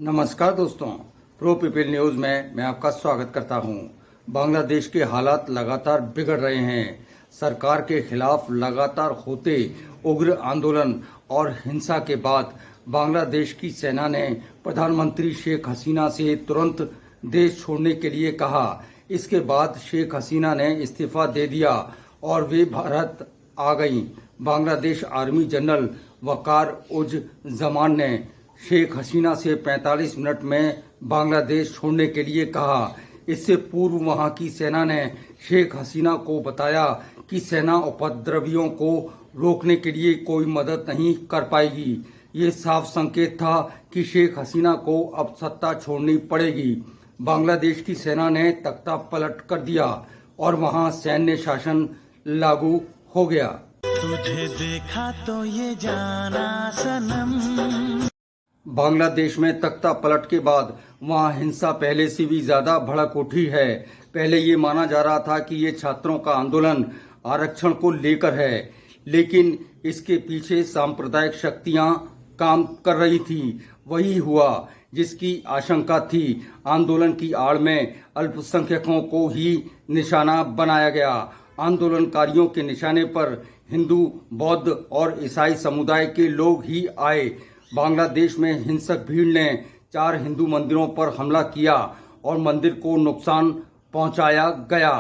नमस्कार दोस्तों, pro people news में मैं आपका स्वागत करता हूं। बांग्लादेश के हालात लगातार बिगड़ रहे हैं। सरकार के खिलाफ लगातार होते उग्र आंदोलन और हिंसा के बाद बांग्लादेश की सेना ने प्रधानमंत्री शेख हसीना से तुरंत देश छोड़ने के लिए कहा। इसके बाद शेख हसीना ने इस्तीफा दे दिया और वे भारत आ गईं। बांग्लादेश आर्मी जनरल वकार उज जमान ने शेख हसीना से 45 मिनट में बांग्लादेश छोड़ने के लिए कहा। इससे पूर्व वहां की सेना ने शेख हसीना को बताया कि सेना उपद्रवियों को रोकने के लिए कोई मदद नहीं कर पाएगी। ये साफ संकेत था कि शेख हसीना को अब सत्ता छोड़नी पड़ेगी। बांग्लादेश की सेना ने तख्ता पलट कर दिया और वहां सैन्य शासन लागू हो गया। तुझे देखा तो ये जाना सनम। बांग्लादेश में तख्ता पलट के बाद वहां हिंसा पहले से भी ज्यादा भड़क उठी है। पहले ये माना जा रहा था कि ये छात्रों का आंदोलन आरक्षण को लेकर है, लेकिन इसके पीछे सांप्रदायिक शक्तियां काम कर रही थी। वही हुआ जिसकी आशंका थी। आंदोलन की आड़ में अल्पसंख्यकों को ही निशाना बनाया गया। आंदोलनकारियों के निशाने पर हिंदू, बौद्ध और ईसाई समुदाय के लोग ही आए। बांग्लादेश में हिंसक भीड़ ने 4 हिंदू मंदिरों पर हमला किया और मंदिर को नुकसान पहुंचाया गया।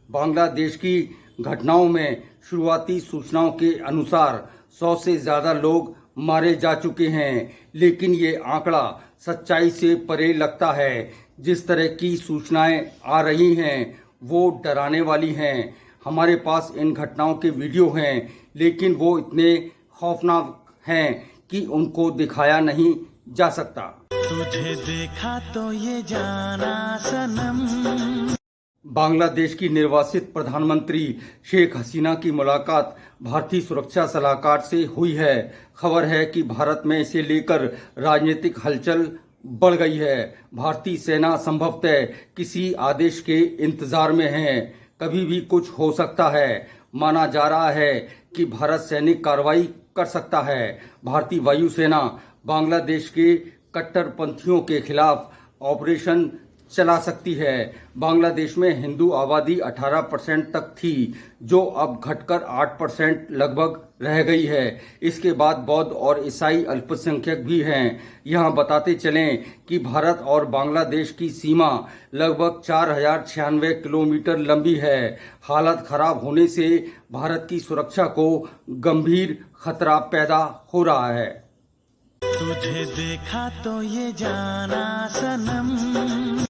बांग्लादेश की घटनाओं में शुरुआती सूचनाओं के अनुसार 100 से ज्यादा लोग मारे जा चुके हैं, लेकिन ये आंकड़ा सच्चाई से परे लगता है। जिस तरह की सूचनाएं आ रही हैं वो डराने वाली हैं। हमारे पास इन घटनाओं के वीडियो हैं, लेकिन वो इतने खौफनाक हैं कि उनको दिखाया नहीं जा सकता। तुझे देखा तो ये जाना सनम। बांग्लादेश की निर्वासित प्रधानमंत्री शेख हसीना की मुलाकात भारतीय सुरक्षा सलाहकार से हुई है। खबर है कि भारत में इसे लेकर राजनीतिक हलचल बढ़ गई है। भारतीय सेना संभवतः किसी आदेश के इंतजार में है। कभी भी कुछ हो सकता है। माना जा रहा है कि भारत सैनिक कार्रवाई कर सकता है। भारतीय वायुसेना बांग्लादेश के कट्टरपंथियोयों के खिलाफ ऑपरेशन चला सकती है। बांग्लादेश में हिंदू आबादी 18% तक थी, जो अब घटकर 8% लगभग रह गई है। इसके बाद बौद्ध और ईसाई अल्पसंख्यक भी हैं। यहां बताते चलें कि भारत और बांग्लादेश की सीमा लगभग 4096 किलोमीटर लंबी है। हालत खराब होने से भारत की सुरक्षा को गंभीर खतरा पैदा हो रहा है। तुझे देखा तो ये जाना सनम।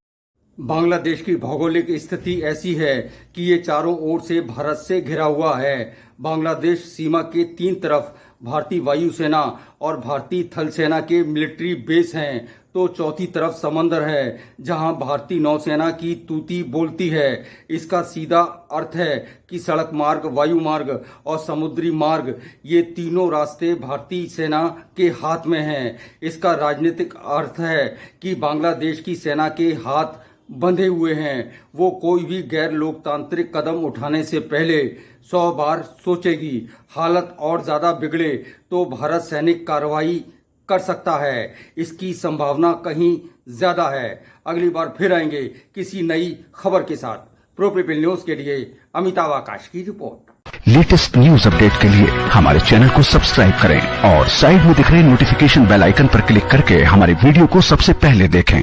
बांग्लादेश की भौगोलिक स्थिति ऐसी है कि ये चारों ओर से भारत से घिरा हुआ है। बांग्लादेश सीमा के 3 तरफ भारतीय वायुसेना और भारतीय थल सेना के मिलिट्री बेस हैं, तो चौथी तरफ समंदर है जहां भारतीय नौसेना की तूती बोलती है। इसका सीधा अर्थ है कि सड़क मार्ग, वायु मार्ग और समुद्री मार्ग, ये तीनों रास्ते भारतीय सेना के हाथ में हैं। इसका राजनीतिक अर्थ है कि बांग्लादेश की सेना के हाथ बंधे हुए हैं। वो कोई भी गैर लोकतांत्रिक कदम उठाने से पहले 100 बार सोचेगी। हालत और ज्यादा बिगड़े तो भारत सैनिक कार्रवाई कर सकता है। इसकी संभावना कहीं ज्यादा है। अगली बार फिर आएंगे किसी नई खबर के साथ। प्रो पीपल न्यूज के लिए अमिताभ आकाश की रिपोर्ट। लेटेस्ट न्यूज अपडेट के लिए हमारे चैनल को सब्सक्राइब करें और साइड में दिख रहे नोटिफिकेशन बेल आइकन पर क्लिक करके हमारे वीडियो को सबसे पहले देखें।